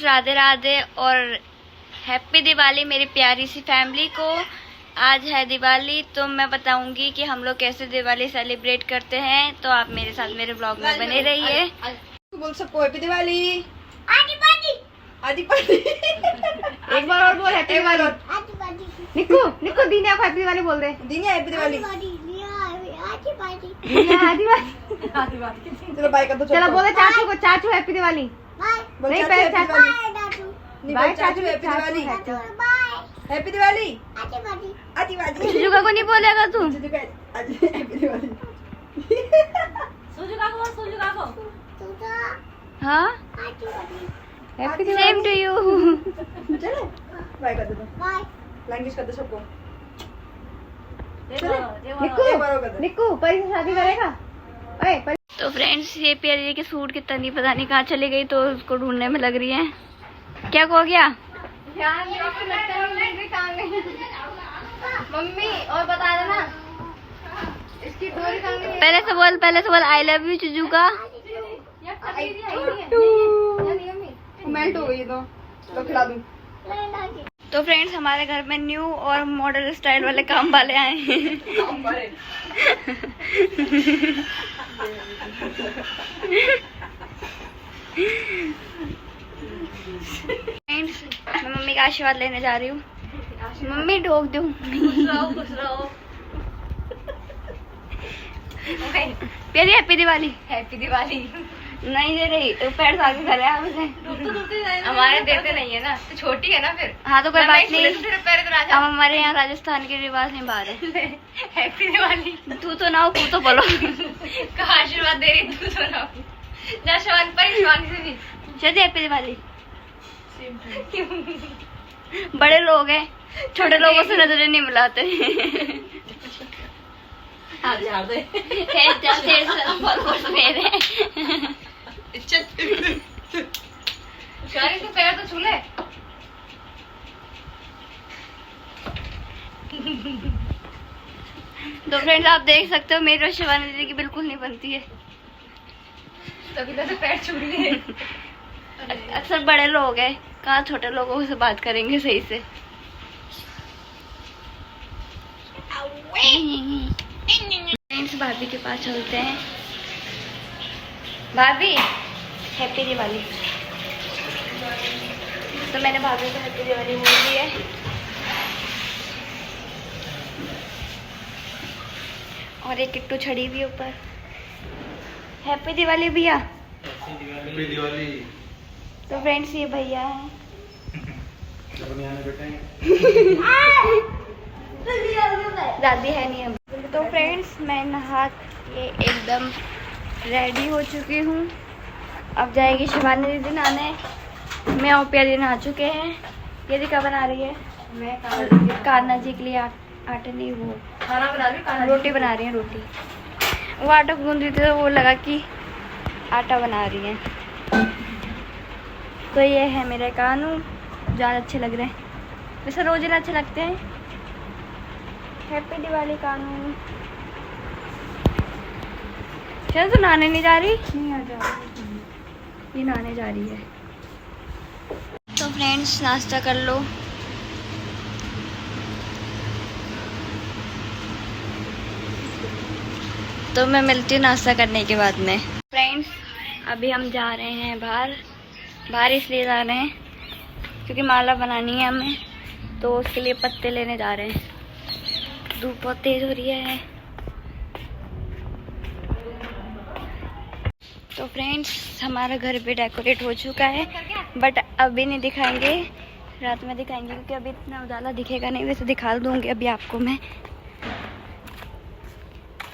राधे राधे और हैप्पी दिवाली मेरी प्यारी सी फैमिली को। आज है दिवाली तो मैं बताऊंगी कि हम लोग कैसे दिवाली सेलिब्रेट करते हैं, तो आप मेरे साथ मेरे ब्लॉग में बने रहिए। बोल सबको हैप्पी दिवाली। आदि पार्टी एक बार और बोल हैप्पी दिवाली। निक्कू निक्कू दीने आप हैप्पी दिवाली बोल दे। दीने हैप्पी दिवाली। चलो बाय कर दो। चलो बोले चाचू को, चाचू हैप्पी दिवाली। नहीं पहले चाचू बाय चाचू हैप्पी दिवाली। हैप्पी दिवाली। आदिवासी सुजुका को नहीं बोलेगा तू? हैप्पी दिवाली। सुजुका को, सुजुका को। हाँ हैप्पी सेम टू यू। चलो बाय कर दो। बाय लैंग्वेज कर दो सबको। निक्कू परी से शादी करेगा? ओए तो फ्रेंड्स ये प्यारी के सूट की तनी पता नहीं कहाँ चली गई, तो उसको ढूंढने में लग रही है। क्या हो गया मम्मी? और बता देना इसकी डोरी कहाँ गई? पहले से बोल आई लव यू चुजू का। मेल्ट हो गई तो खिला दूं। तो फ्रेंड्स हमारे घर में न्यू और मॉडल स्टाइल वाले काम वाले आए हैं। फ्रेंड्स मैं मम्मी का आशीर्वाद लेने जा रही हूँ। मम्मी ढोक दूँ? खुश रहो। प्यारी हैप्पी दिवाली। हैप्पी दिवाली। नहीं दे रही, पैर आगे करे आप उसे। हमारे देते नहीं है ना, तो छोटी है ना फिर। हाँ तो कोई बात नहीं, अब अब हमारे यहाँ राजस्थान के रिवाज नहीं बाहर है। हैप्पी दिवाली। तू तो ना हो, तू तो बोलो। कहाँ आशीर्वाद दे रही तू तो ना हो। ना शिवानी पर शिवानी से भी। चलिए हैप्पी दिवाली। बड़े लोग हैं, छोटे लोगों से नजरें नहीं मिलाते। तो पैर तो छू ले। तो फ्रेंड्स आप देख सकते हो मेरी और शिवानी दीदी की बिल्कुल नहीं बनती है। तभी तो पैर छू लिए। अक्सर बड़े लोग हैं, कहाँ छोटे लोगों से बात करेंगे सही से। फ्रेंड्स भाभी के पास चलते हैं। भाभी हैप्पी दिवाली। तो मैंने भाभी को हैप्पी दिवाली बोल दी है। और एक किट्टू छड़ी भी ऊपर। हैप्पी दिवाली भैया। हैप्पी दिवाली। तो फ्रेंड्स ये भैया हैं। दादी है नहीं हम। तो फ्रेंड्स मैं नहा के एकदम रेडी हो चुकी हूँ। अब जाएगी शिवानी दीदी नहाने। मैं और प्यारी नहा चुके हैं। ये क्या बना रही है? मैं कान्हा जी के लिए आटे नहीं, वो खाना बना रही, रोटी बना रही है। रोटी वो आटा गूंद रही थी तो वो लगा कि आटा बना रही है। तो ये है मेरे कानू, ज़्यादा अच्छे लग रहे हैं। वैसे रोज ही अच्छे लगते हैं। हैप्पी दिवाली कानू। चल तो नहाने नहीं जा रही? नहीं आ जा। ये नहाने जा रही है। तो फ्रेंड्स नाश्ता कर लो। तो मैं मिलती हूँ नाश्ता करने के बाद में। फ्रेंड्स अभी हम जा रहे हैं बाहर इसलिए जा रहे हैं क्योंकि माला बनानी है हमें, तो उसके लिए पत्ते लेने जा रहे हैं। धूप बहुत तेज हो रही है। तो फ्रेंड्स हमारा घर भी डेकोरेट हो चुका है, बट अभी नहीं दिखाएंगे, रात में दिखाएंगे क्योंकि अभी इतना उजाला दिखेगा नहीं। वैसे दिखा दूंगी अभी आपको मैं,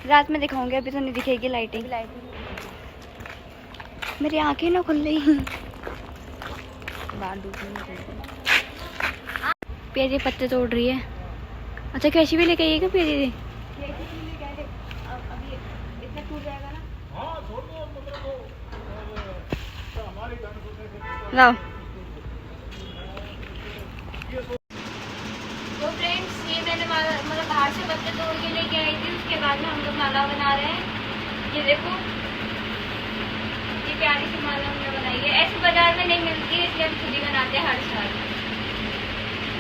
रात में दिखाऊंगी, अभी तो नहीं दिखेगी लाइटिंग। मेरी आंखें ना खुल रही। प्यारी पत्ते तोड़ रही है। अच्छा कैसी भी लेके आइएगा प्यारी दी। लाओ। तो फ्रेंड्स ये मैंने मतलब बाहर से पत्ते तोड़ के लेके आई थी, उसके बाद में हम लोग माला बना रहे हैं। ये देखो ये प्यारी सी माला हमने बनाई है। ऐसी बाजार में नहीं मिलती है, इसलिए हम खुद ही बनाते हैं हर साल।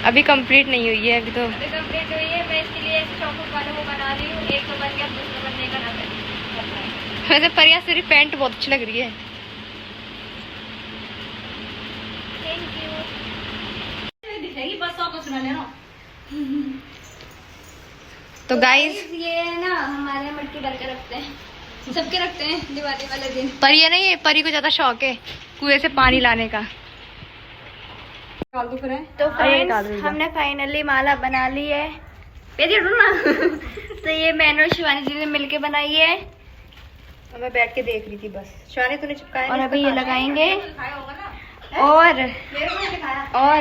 अभी कंप्लीट नहीं हुई है, अभी तो अभी कंप्लीट हुई है। मैं इसके लिए चौकों वालों को बना रही हूँ। एक तो बन गया, दूसरा बनने का ना करना है। वैसे परिया तेरी पैंट बहुत अच्छी लग रही है। Thank you. तो गाइस ये ना हमारे मटकी डाल के रखते हैं, सबके रखते हैं दिवाली वाले दिन। परिया नहीं है, परी को ज्यादा शौक है कुएं से पानी लाने का। तो अरे फ्रेंड्स डाल दो। हमने फाइनली माला बना ली है। पेरी उठो ना। तो ये मैंने और शिवानी जी ने मिलके बनाई है। मैं बैठ के देख रही थी बस। शिवानी तूने चिपकाया और नहीं, अभी ये इसका लगाएंगे। खाना। और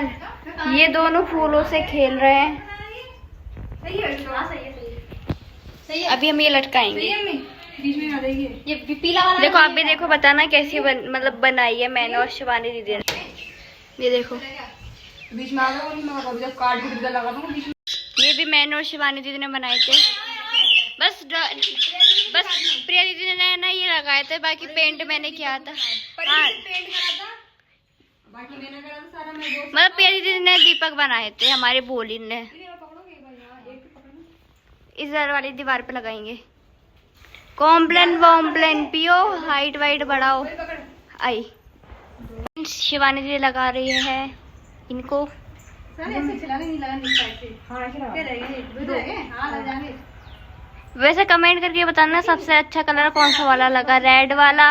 ये दोनों फूलों से खेल रहे हैं। अभी हम ये लटकाएंगे। ये पीला वाला देखो आप भी देखो, बताना कैसी मतलब बनाई है मैंने और शिवानी दीदी ने। ये देखो, बीच में आ गया, मैं काट के लगा दूंगा बीच में। ये भी मैंने और शिवानी दीदी ने बनाए थे। बस प्रिया दीदी ने ना ये लगाए थे, बाकी पेंट मैंने किया था। हाँ, बाकी मैंने करा था सारा। मैं दो मतलब प्रिया दीदी ने दीपक बनाए थे, हमारे बोली ने। इस घर वाली दीवार पे लगाएंगे। कॉम्प्लेन वॉम्प्लेन पियो, हाइट वाइट बढ़ाओ। आई शिवानी दीदी लगा रही है इनको। वैसे कमेंट करके बताना सबसे अच्छा कलर कौन सा वाला लगा, रेड वाला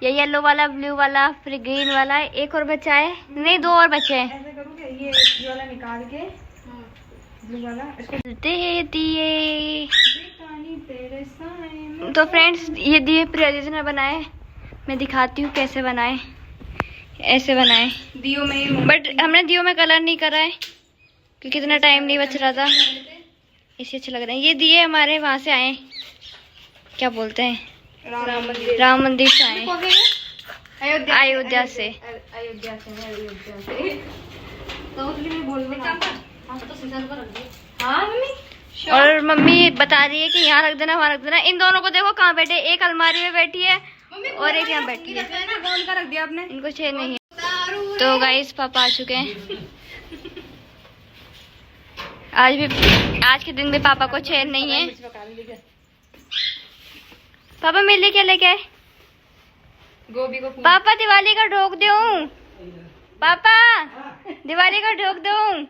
या येलो वाला, ब्लू वाला, फिर ग्रीन वाला। एक और बचा है, नहीं 2 और बचे हैं। ऐसे करूँ कि ये वाला निकाल के ब्लू वाला इसको दे दिए। तेरे साए। तो फ्रेंड्स ये दिए प्रिया दीदी ने बनाए। मैं दिखाती हूँ कैसे बनाए। ऐसे बनाए दियो में, बट हमने दियो में कलर नहीं करा है क्योंकि इतना टाइम नहीं बच रहा था। इससे अच्छे लग रहे हैं। ये दिए हमारे वहाँ से आए, क्या बोलते हैं, राम मंदिर से आए, अयोध्या से। हाँ मम्मी। और मम्मी बता रही है कि यहाँ रख देना, वहाँ रख देना। इन दोनों को देखो कहाँ बैठे, एक अलमारी में बैठी है और एक यहाँ बैठी है। कौन का रख दिया आपने? इनको चैन नहीं है। तो गाइस पापा आ चुके हैं। आज के दिन भी पापा को चैन नहीं है। पापा मेरे लिए क्या लेके आए? गोभी को पापा दिवाली का ढोक दूं। पापा दिवाली का ढोक दूं।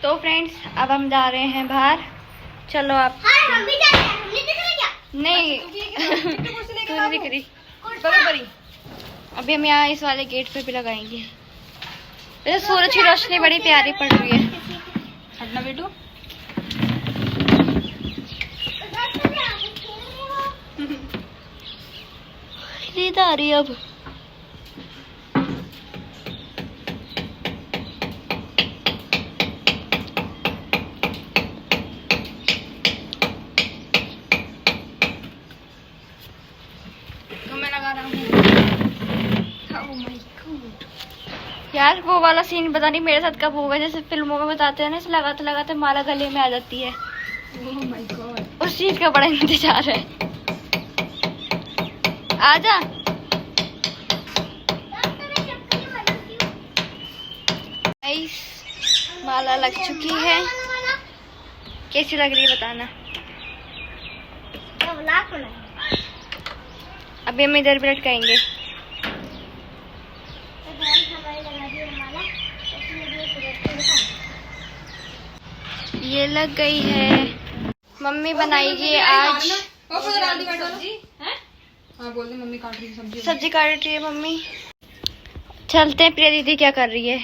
तो फ्रेंड्स अब हम जा रहे हैं बाहर। चलो आप। नहीं तू नहीं दिख रही। अभी हम यहाँ इस वाले गेट पे भी लगाएंगे। वैसे सूरज की रोशनी बड़ी प्यारी पड़ रही है। हटना बेटू। नींद आ रही है अब। तो मैं लगा रहा हूँ। यार वो वाला सीन पता नहीं मेरे साथ कब होगा, जैसे फिल्मों में बताते हैं ना, इसे लगाते लगाते माला गले में आ जाती है। Oh my God। उस चीज का बड़ा इंतजार है। आजा। माला लग चुकी है, कैसी लग रही है बताना। अभी हम इधर भी लटकाएंगे। ये लग गई है। मम्मी बनाएगी आज हाँ बोल दे, मम्मी काट रही है सब्जी। सब्जी काट रही है मम्मी। चलते हैं। प्रिया दीदी क्या कर रही है?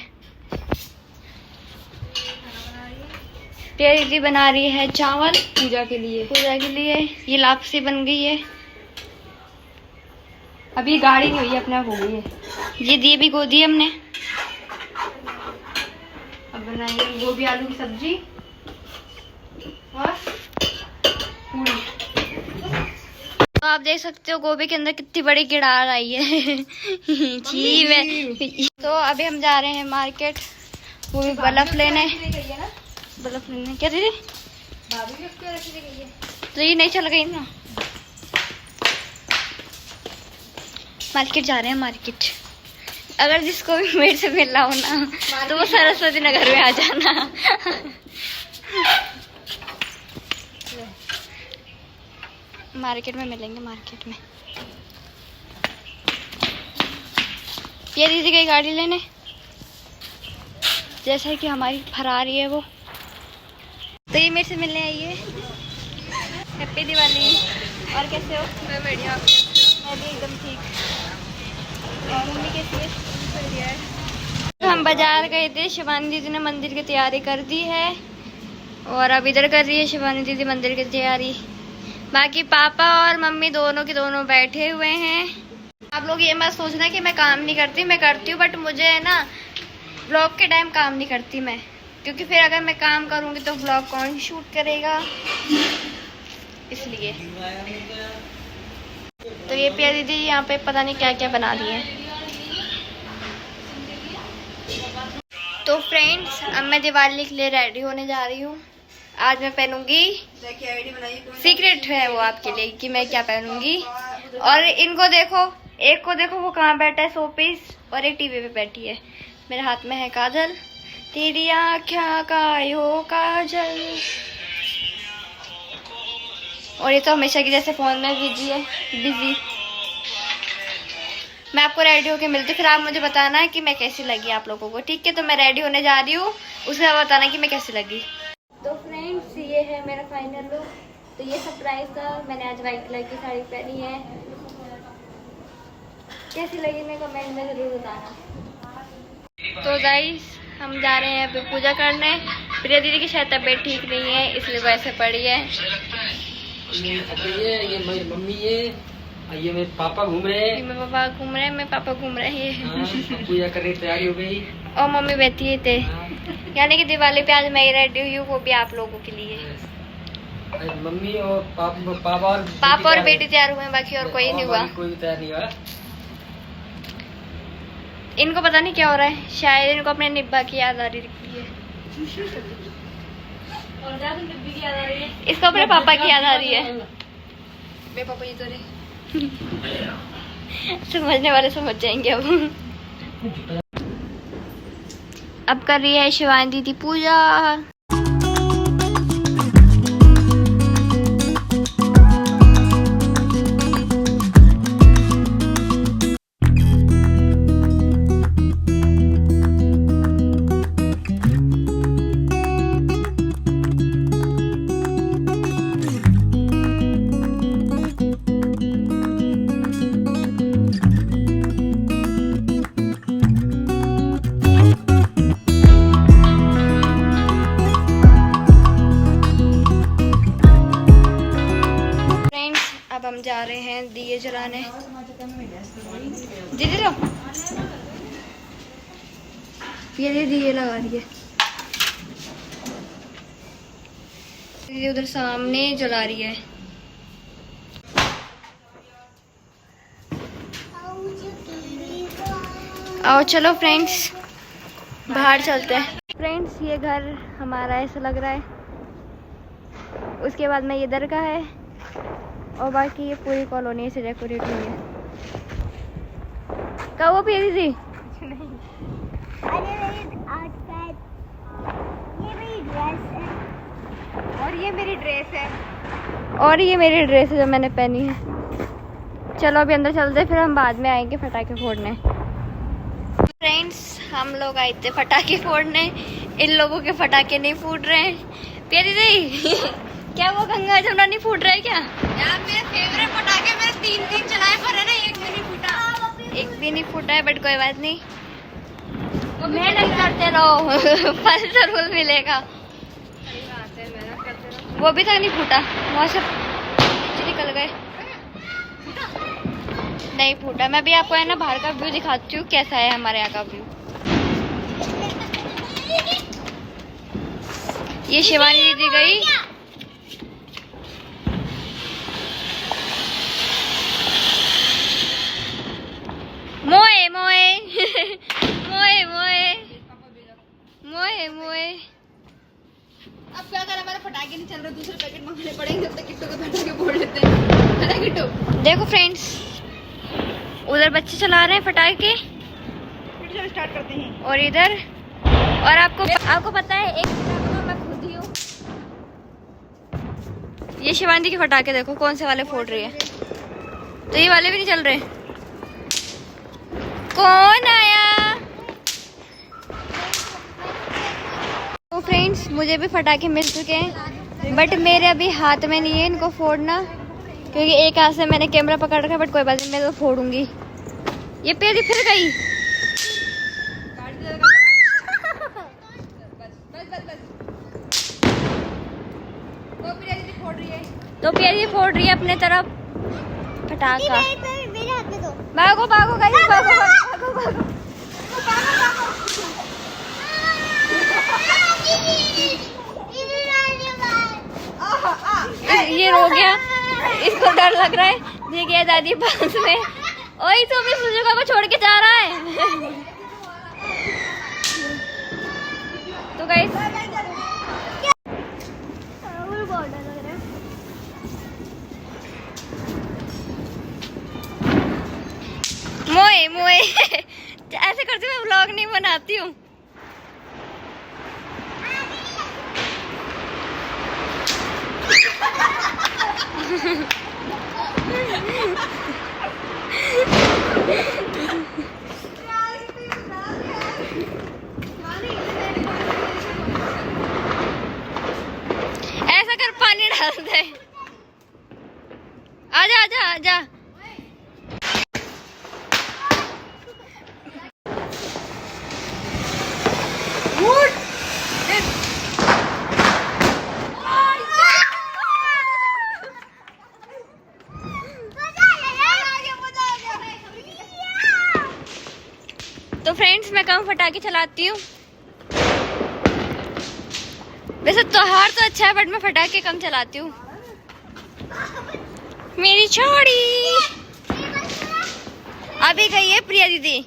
प्रिया दीदी बना रही है चावल पूजा के लिए। पूजा के लिए। ये लापसी बन गई है। अभी गाढ़ी नहीं हुई है, अपने आप हो गई है। ये दिए भी गो दी हमने। अब बनाएंगे गोभी आलू की सब्जी और पूरी। तो आप देख सकते हो गोभी के अंदर कितनी बड़ी गिड़ार आई है। छी मैं। तो अभी हम जा रहे हैं मार्केट, वो भी बल्ब लेने। बल्ब लेने क्या दीदी? तो ये नहीं चल गई ना। मार्केट जा रहे हैं, मार्केट। अगर जिसको भी मेरे से मिलना हो ना तो वो सरस्वती नगर में आ जाना। मार्केट में मिलेंगे, मार्केट में। ये दीदी गई गाड़ी लेने, जैसा कि हमारी फरारी है वो। तो ये मेरे से मिलने आई है। हैप्पी दिवाली। और कैसे हो? मैं बढ़िया। मैं भी एकदम ठीक। और मम्मी कैसी है? बढ़िया है। तो हम बाजार गए थे, शिवानी दीदी ने मंदिर की तैयारी कर दी है और अब इधर कर रही है शिवानी दीदी मंदिर की तैयारी। बाकी पापा और मम्मी दोनों के दोनों बैठे हुए हैं। आप लोग ये मत सोचना कि मैं काम नहीं करती, मैं करती हूँ, बट मुझे है ना व्लॉग के टाइम काम नहीं करती मैं, क्योंकि फिर अगर मैं काम करूँगी तो व्लॉग कौन शूट करेगा, इसलिए। तो ये पिया दीदी यहाँ पे पता नहीं क्या क्या बना रही है। तो फ्रेंड्स, अब मैं दिवाली के लिए रेडी होने जा रही हूँ। आज मैं पहनूंगी, सीक्रेट है वो आपके लिए कि मैं क्या पहनूंगी। और इनको देखो, एक को देखो वो कहाँ बैठा है, शोपीस, और एक टीवी पे बैठी है। मेरे हाथ में है काजल, तेरी आँखें का यो काजल। और ये तो हमेशा की जैसे फोन में बिजी है, बिजी। मैं आपको रेडी होके मिलती हूँ, फिर आप मुझे बताना है कि मैं कैसी लगी आप लोगों को, ठीक है? तो मैं रेडी होने जा रही हूँ, उसके बाद बताना कि मैं कैसी लगी। तो फ्रेंड्स, ये है मेरा फाइनल लुक। तो ये सरप्राइज था, मैंने आज वाइट कलर की साड़ी पहनी है। कैसी लगी मैं कमेंट में जरूर बताना। तो गाइस, हम जा रहे हैं अभी पूजा करने। प्रिया दीदी की शायद तबीयत ठीक नहीं है, इसलिए वैसे पड़ी है। ये मेरी मम्मी है, ये मेरे पापा घूम रहे हैं। मेरे पापा घूम रहे हैं, मेरे पापा घूम रहे हैं। पूजा करने की तैयारी हो गई और मम्मी बैठी थे। यानी कि दिवाली पे आज मैं रेडी हुई हूँ, वो भी आप लोगों के लिए। मम्मी और पापा और बेटी तैयार हुए हैं, बाकी और कोई नहीं हुआ। कोई भी तैयार नहीं हुआ। इनको पता नहीं क्या हो रहा है, शायद इनको अपने निब्बा की याद आ रही है। इसको अपने पापा की याद आ रही है। मेरे पापा ये तो रहे। समझने वाले समझ जाएंगे अब कर रही है शिवानी दीदी पूजा। अब हम जा रहे हैं दिए जलाने। दीदी लो, ये दिए लगा रही है दीदी, उधर सामने जला रही है। आओ चलो फ्रेंड्स, बाहर चलते हैं। फ्रेंड्स, ये घर हमारा ऐसा लग रहा है। उसके बाद में ये दरगाह है और बाकी ये पूरी कॉलोनी से डेकोरेट हुई है। कब वो पी थी? और ये मेरी ड्रेस है। और ये मेरी ड्रेस है जो मैंने पहनी है। चलो अभी अंदर चलते हैं, फिर हम बाद में आएंगे पटाखे फोड़ने। फ्रेंड्स, हम लोग आए थे पटाखे फोड़ने, इन लोगों के पटाखे नहीं फूट रहे हैं। प्यारी दी क्या वो गंगा जमुना नहीं फूट रहा है क्या? यार मेरे फेवरेट पटाखे मैंने 3 चलाए, पर है ना एक भी नहीं फूटा। एक भी नहीं फूटा है, बट कोई बात नहीं, मेहनत करते रहो फल जरूर मिलेगा। वो भी तक नहीं फूटा, वहाँ से नीचे निकल गए। नहीं फूटा। मैं भी आपको है ना बाहर का व्यू दिखाती हूँ कैसा है हमारे यहाँ का व्यू। ये शिवानी दीदी गई, मोए मोए मोए मोए मोए मोए। अब क्या करें, हमारे पटाखे नहीं चल रहे, दूसरे पैकेट मंगाने पड़ेंगे, तब तक किट्टू के पटाखे फोड़ लेते हैं, है ना किट्टू? देखो फ्रेंड्स, उधर उधर बच्चे चला रहे हैं फटाके, फिर स्टार्ट करते हैं। और इधर, और आपको पता है एक फटाका तो मैं खुद ही हूँ। ये शिवानी के फटाके देखो कौन से वाले फोड़ रही है, तो ये वाले भी नहीं चल रहे। कौन आया? तो फ्रेंड्स मुझे भी फटाके मिल चुके हैं, बट मेरे अभी हाथ में नहीं है इनको फोड़ना, क्योंकि एक हाथ से मैंने कैमरा पकड़ रखा है। बट कोई बात नहीं, मैं तो फोड़ूंगी। ये पेरी फिर गई। तो प्यारी फोड़ रही है अपने तरफ फटाका। भागो भागो गाइस, भागो भागो भागो। ये रो गया, इसको डर लग रहा है। ये गया दादी पास में, ओए तो भी सुजुका को छोड़ के जा रहा है। तो गाइस मोए मोए ऐसे करती मैं व्लॉग नहीं बनाती हूँ। ऐसा कर, पानी डाल दे। आजा आजा आजा। तो फ्रेंड्स मैं कम फटाके चलाती हूँ। वैसे त्योहार तो अच्छा है, बट मैं फटाके कम चलाती हूँ। मेरी छोड़ी अभी गई है प्रिया दीदी।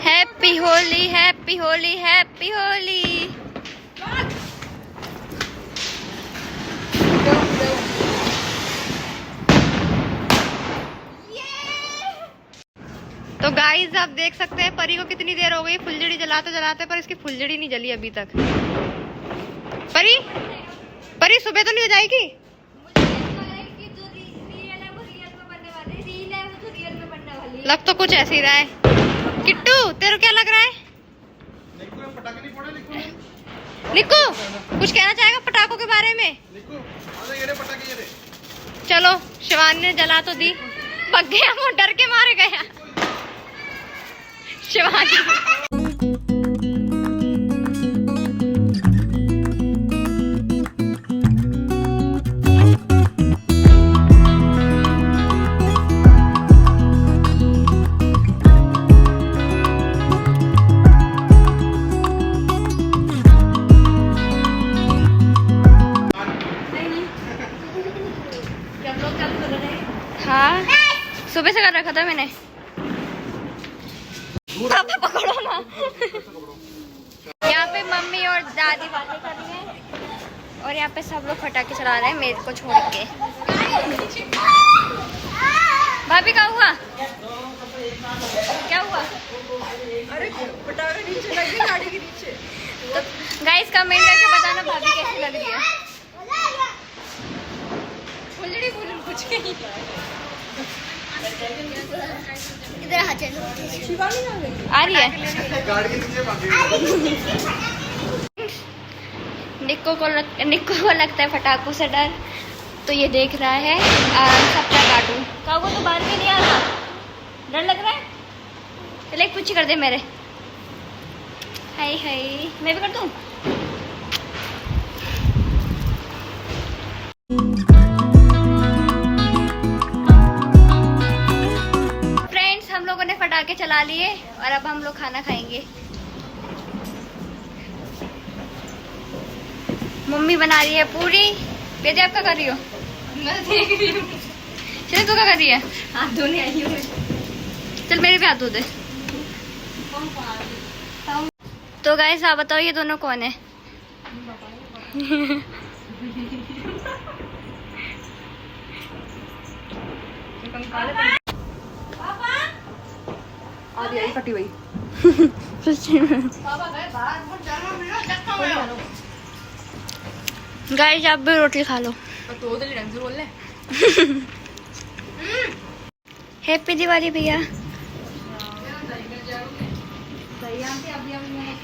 Happy Holi happy Holi happy Holi. तो गाइस आप देख सकते हैं परी को कितनी देर हो गई फुलझड़ी जलाते जलाते, पर इसकी फुलझड़ी नहीं जली अभी तक। परी परी सुबह तो नहीं हो जाएगी? लग तो कुछ ऐसे ही रहा है। किट्टू तेरे क्या लग रहा है? निक्कू कुछ कहना चाहेगा पटाखों के बारे में? चलो शिवानी ने जला तो दी, पक गया वो, डर के मारे गया शिवानी। हाँ सुबह से कर रखा था मैंने। पापा पकड़ो ना। यहाँ पे मम्मी और दादी बातें कर रही हैं, और यहाँ पे सब लोग फटाके चला रहे हैं मेरे को छोड़ के। भाभी क्या हुआ? क्या हुआ? अरे पटाखे नीचे लगी गाड़ी के नीचे। तो गाइस कमेंट करके बताना भाभी कैसी लग रही है। फुलझड़ी फूल कुछ नहीं। इधर आ चलो। शिवानी आ गई। आ रही है गाड़ी के नीचे भाग गई। निक्को को लगता है फटाकों से डर, तो ये देख रहा है सबका कार्टून। कागो तो बाहर भी नहीं आ रहा, डर लग रहा है। चल एक कुछ कर दे मेरे। हाय हाय मैं भी कर दूं। फ्रेंड्स हम लोगों ने फटाके चला लिए और अब हम लोग खाना खाएंगे। मम्मी बना रही है पूरी। बेटे आप क्या कर रही हो? मैं देख रही हूँ। चल तू क्या कर रही है? हाथ धोने आई हूँ। चल मेरे भी हाथ धो दे। तो गाइस आप बताओ ये दोनों कौन है? आधी आई कटी हुई। सच्ची में गाइस आप भी रोटी खा लो। तो उधर ढंग से बोल ले। हैप्पी दिवाली भैया।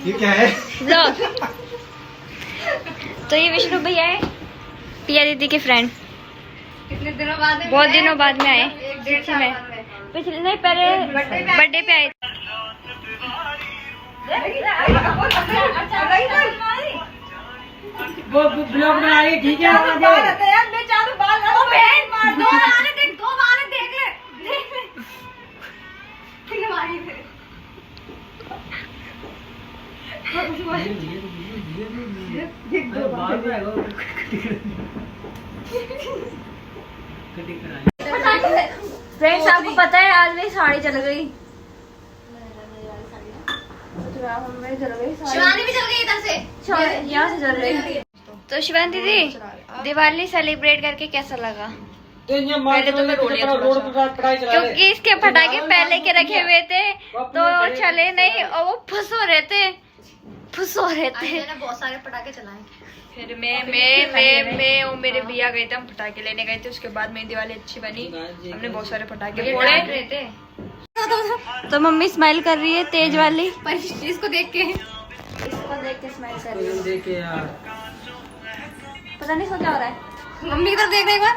ये क्या है? लो तो ये विष्णु भैया है, पिया दीदी के फ्रेंड। कितने दिनों बाद? बहुत दिनों बाद में आए। सच्ची में पिछले नहीं पहले बर्थडे पे आए। वो ब्लॉग बनाइए ठीक है। फ्रेंड्स आपको पता है आज मेरी साड़ी चल गई। शिवानी भी चल गई इधर से। यहाँ से चल रही। तो शिवानी दीदी दिवाली सेलिब्रेट करके कैसा लगा? पहले तो मैं रोड क्योंकि इसके पटाखे पहले के रखे हुए थे तो चले नहीं और वो फुस हो रहे थे। बहुत सारे पटाखे चलाए। फिर मैं और मेरे भैया गए थे, हम पटाखे लेने गए थे। उसके बाद मेरी दिवाली अच्छी बनी, हमने बहुत सारे पटाखे फोड़े। तो मम्मी स्माइल कर रही है तेज वाली। पर इसको देख के स्माइल कर रही है। देखे यार पता नहीं सो क्या हो रहा है। मम्मी की तरफ देख एक बार।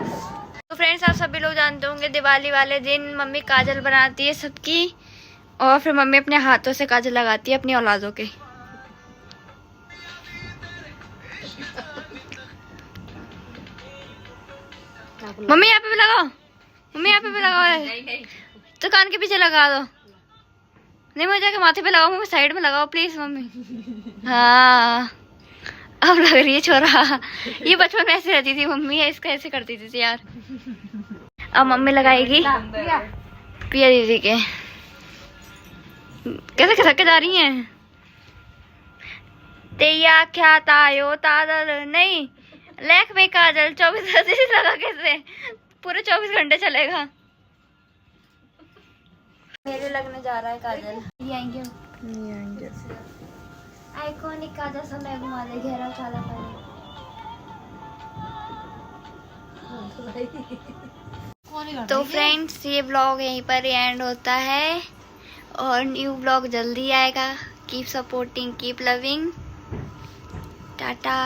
तो फ्रेंड्स आप सभी लोग जानते होंगे दिवाली वाले दिन मम्मी काजल बनाती है सबकी और फिर मम्मी अपने हाथों से काजल लगाती है अपनी औलादों के। मम्मी यहाँ पे भी लगाओ, मम्मी यहाँ पे भी लगाओ। नहीं तो कान के पीछे लगा दो। नहीं मुझे जाके माथे पे लगाओ, मम्मी साइड में लगाओ प्लीज मम्मी। हाँ अब लग रही है छोरा। ये बचपन में ऐसे रहती थी मम्मी, इसका ऐसे करती थी यार। अब मम्मी लगाएगी पिया दीदी के। कैसे खसक के जा रही हैं? तेया क्या तायो तादल नहीं लेख में काजल 24 लगा कैसे पूरे 24 घंटे चलेगा। मेरे लगने जा रहा है काजल। ये आएंगे आइकॉनिक काजल समय घुमा दे गहरा काला काला। तो फ्रेंड्स ये ब्लॉग यहीं पर एंड होता है और न्यू ब्लॉग जल्दी आएगा। Keep supporting, keep loving. Tata.